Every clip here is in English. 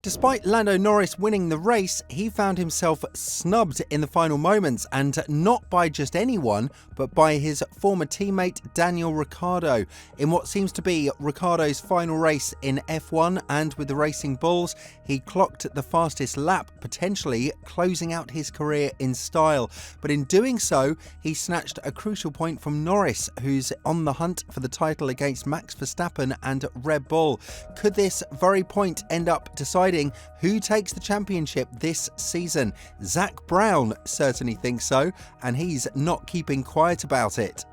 Despite Lando Norris winning the race, he found himself snubbed in the final moments, and not by just anyone, but by his former teammate Daniel Ricciardo. In what seems to be Ricciardo's final race in F1 and with the Racing Bulls, he clocked the fastest lap, potentially closing out his career in style. But in doing so, he snatched a crucial point from Norris, who's on the hunt for the title against Max Verstappen and Red Bull. Could this very point end up deciding who takes the championship this season? Zac Brown certainly thinks so, and he's not keeping quiet about it.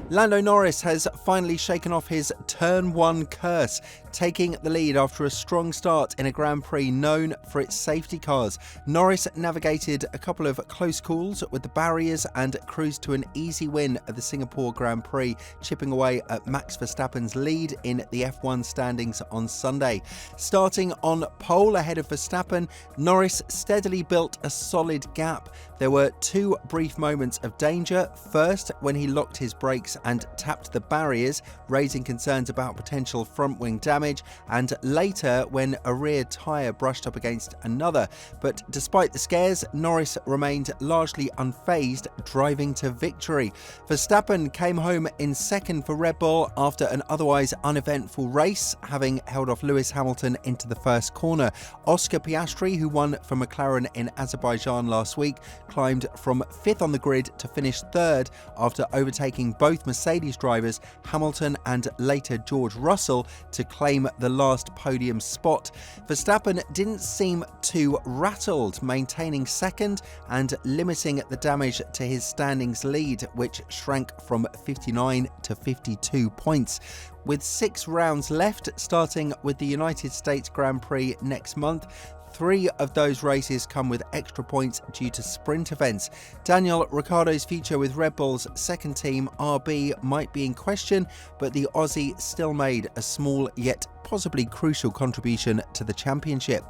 Lando Norris has finally shaken off his Turn 1 curse, taking the lead after a strong start in a Grand Prix known for its safety cars. Norris navigated a couple of close calls with the barriers and cruised to an easy win at the Singapore Grand Prix, chipping away at Max Verstappen's lead in the F1 standings on Sunday. Starting on pole ahead of Verstappen, Norris steadily built a solid gap. There were two brief moments of danger. First, when he locked his brakes and tapped the barriers, raising concerns about potential front wing damage, and later when a rear tyre brushed up against another. But despite the scares, Norris remained largely unfazed, driving to victory. Verstappen came home in second for Red Bull after an otherwise uneventful race, having held off Lewis Hamilton into the first corner. Oscar Piastri, who won for McLaren in Azerbaijan last week, climbed from fifth on the grid to finish third after overtaking both Mercedes drivers Hamilton and later George Russell to claim the last podium spot. Verstappen didn't seem too rattled, maintaining second and limiting the damage to his standings lead, which shrank from 59 to 52 points. With 6 rounds left, starting with the United States Grand Prix next month, 3 of those races come with extra points due to sprint events. Daniel Ricciardo's future with Red Bull's second team, RB, might be in question, but the Aussie still made a small yet possibly crucial contribution to the championship.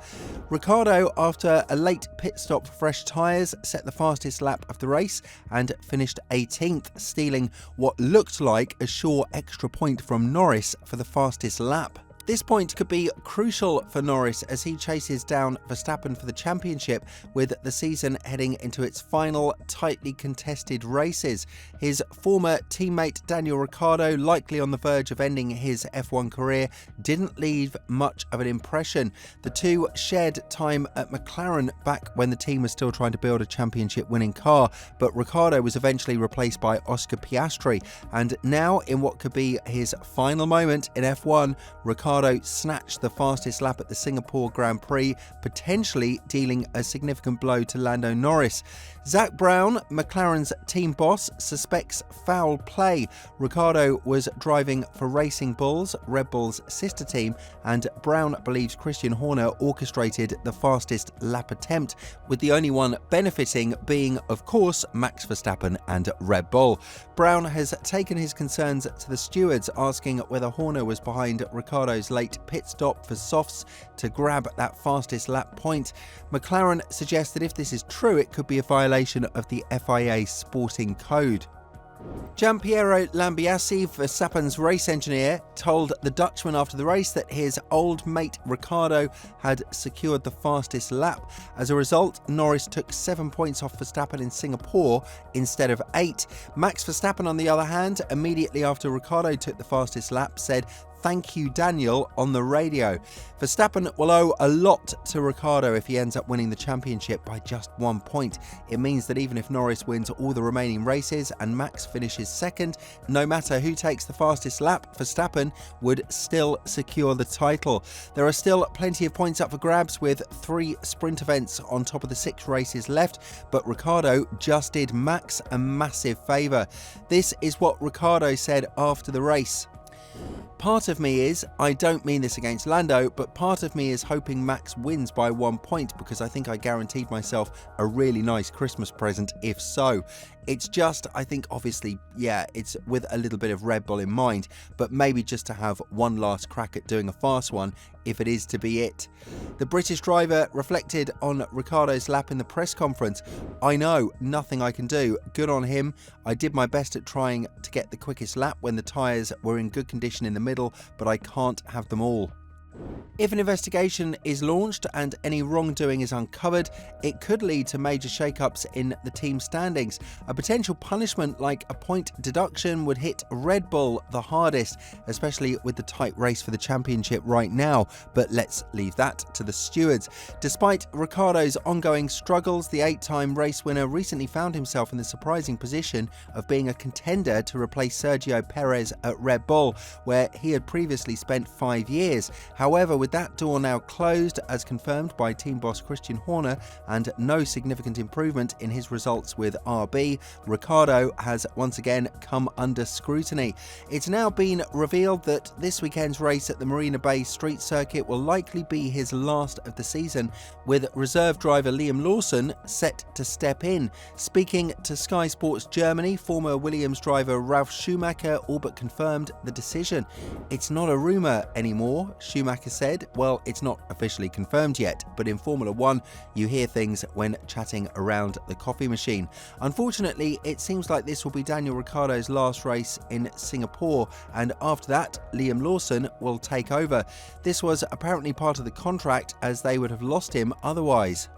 Ricciardo, after a late pit stop for fresh tyres, set the fastest lap of the race and finished 18th, stealing what looked like a sure extra point from Norris for the fastest lap. This point could be crucial for Norris as he chases down Verstappen for the championship, with the season heading into its final tightly contested races. His former teammate Daniel Ricciardo, likely on the verge of ending his F1 career, didn't leave much of an impression. The two shared time at McLaren back when the team was still trying to build a championship-winning car, but Ricciardo was eventually replaced by Oscar Piastri, and now in what could be his final moment in F1, Ricciardo snatched the fastest lap at the Singapore Grand Prix, potentially dealing a significant blow to Lando Norris. Zac Brown, McLaren's team boss, suspects foul play. Ricciardo was driving for Racing Bulls, Red Bull's sister team, and Brown believes Christian Horner orchestrated the fastest lap attempt, with the only one benefiting being, of course, Max Verstappen and Red Bull. Brown has taken his concerns to the stewards, asking whether Horner was behind Ricciardo's late pit stop for softs to grab that fastest lap point. McLaren suggests that if this is true, it could be a violation of the FIA sporting code. Gianpiero Lambiase, Verstappen's race engineer, told the Dutchman after the race that his old mate Ricciardo had secured the fastest lap. As a result, Norris took 7 points off Verstappen in Singapore instead of 8. Max Verstappen, on the other hand, immediately after Ricciardo took the fastest lap, said, "Thank you, Daniel," on the radio. Verstappen will owe a lot to Ricciardo if he ends up winning the championship by just 1 point. It means that even if Norris wins all the remaining races and Max finishes second, no matter who takes the fastest lap, Verstappen would still secure the title. There are still plenty of points up for grabs with 3 sprint events on top of the 6 races left, but Ricciardo just did Max a massive favour. This is what Ricciardo said after the race. "Part of me is, I don't mean this against Lando, but part of me is hoping Max wins by 1 point because I think I guaranteed myself a really nice Christmas present if so. It's just, I think obviously, yeah, it's with a little bit of Red Bull in mind, but maybe just to have one last crack at doing a fast one if it is to be it." The British driver reflected on Ricciardo's lap in the press conference. "I know, nothing I can do. Good on him. I did my best at trying to get the quickest lap when the tyres were in good condition in the middle, but I can't have them all." If an investigation is launched and any wrongdoing is uncovered, it could lead to major shakeups in the team standings. A potential punishment like a point deduction would hit Red Bull the hardest, especially with the tight race for the championship right now, but let's leave that to the stewards. Despite Ricciardo's ongoing struggles, the 8-time race winner recently found himself in the surprising position of being a contender to replace Sergio Perez at Red Bull, where he had previously spent 5 years. However, with that door now closed, as confirmed by team boss Christian Horner, and no significant improvement in his results with RB, Ricciardo has once again come under scrutiny. It's now been revealed that this weekend's race at the Marina Bay Street Circuit will likely be his last of the season, with reserve driver Liam Lawson set to step in. Speaking to Sky Sports Germany, former Williams driver Ralf Schumacher all but confirmed the decision. "It's not a rumour anymore," Schumacher said. "Well, it's not officially confirmed yet, but in Formula 1, you hear things when chatting around the coffee machine." Unfortunately, it seems like this will be Daniel Ricciardo's last race in Singapore, and after that, Liam Lawson will take over. This was apparently part of the contract, as they would have lost him otherwise.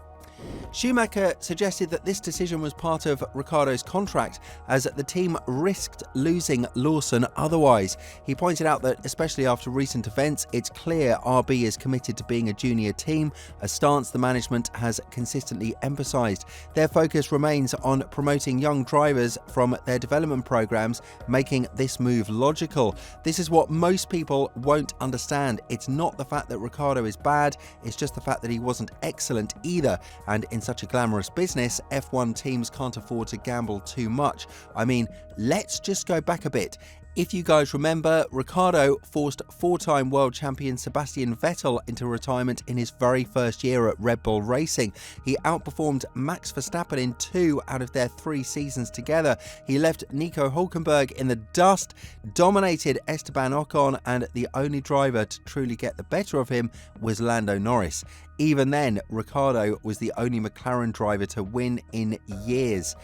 Schumacher suggested that this decision was part of Ricciardo's contract, as the team risked losing Lawson otherwise. He pointed out that, especially after recent events, it's clear RB is committed to being a junior team, a stance the management has consistently emphasised. Their focus remains on promoting young drivers from their development programs, making this move logical. This is what most people won't understand. It's not the fact that Ricciardo is bad, it's just the fact that he wasn't excellent either. And in such a glamorous business, F1 teams can't afford to gamble too much. I mean, let's just go back a bit. If you guys remember, Ricciardo forced 4-time world champion Sebastian Vettel into retirement in his very first year at Red Bull Racing. He outperformed Max Verstappen in 2 out of their 3 seasons together. He left Nico Hülkenberg in the dust, dominated Esteban Ocon, and the only driver to truly get the better of him was Lando Norris. Even then, Ricciardo was the only McLaren driver to win in years.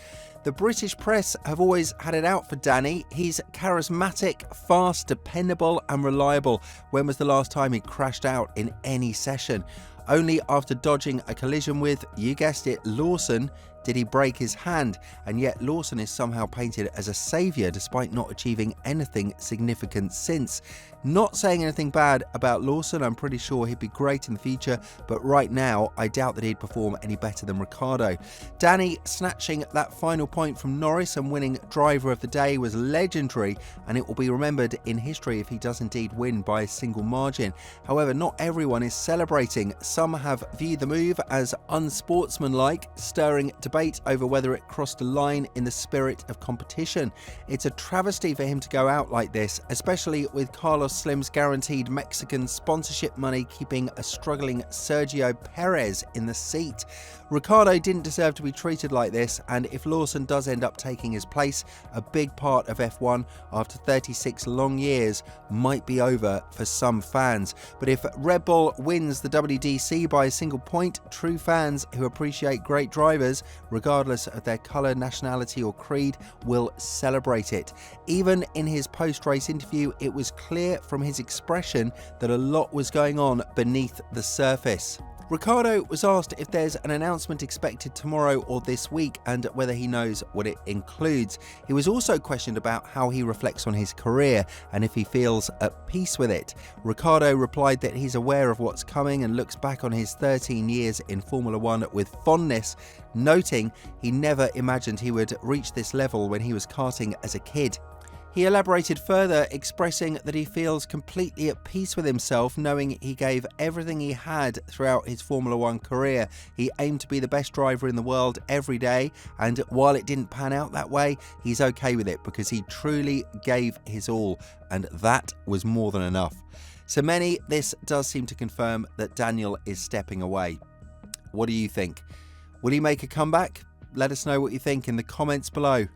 The British press have always had it out for Danny. He's charismatic, fast, dependable and reliable. When was the last time he crashed out in any session? Only after dodging a collision with, you guessed it, Lawson, did he break his hand, and yet Lawson is somehow painted as a saviour despite not achieving anything significant since. Not saying anything bad about Lawson, I'm pretty sure he'd be great in the future, but right now I doubt that he'd perform any better than Ricciardo. Danny snatching that final point from Norris and winning driver of the day was legendary, and it will be remembered in history if he does indeed win by a single margin. However, not everyone is celebrating. Some have viewed the move as unsportsmanlike, stirring debate over whether it crossed a line in the spirit of competition. It's a travesty for him to go out like this, especially with Carlos Slim's guaranteed Mexican sponsorship money keeping a struggling Sergio Perez in the seat. Ricciardo didn't deserve to be treated like this, and if Lawson does end up taking his place, a big part of F1 after 36 long years might be over for some fans. But if Red Bull wins the WDC by a single point, true fans who appreciate great drivers, regardless of their colour, nationality or creed, will celebrate it. Even in his post-race interview, it was clear from his expression that a lot was going on beneath the surface. Ricciardo was asked if there's an announcement expected tomorrow or this week and whether he knows what it includes. He was also questioned about how he reflects on his career and if he feels at peace with it. Ricciardo replied that he's aware of what's coming and looks back on his 13 years in Formula 1 with fondness, noting he never imagined he would reach this level when he was karting as a kid. He elaborated further, expressing that he feels completely at peace with himself, knowing he gave everything he had throughout his Formula 1 career. He aimed to be the best driver in the world every day, and while it didn't pan out that way, he's okay with it because he truly gave his all, and that was more than enough. To many, this does seem to confirm that Daniel is stepping away. What do you think? Will he make a comeback? Let us know what you think in the comments below.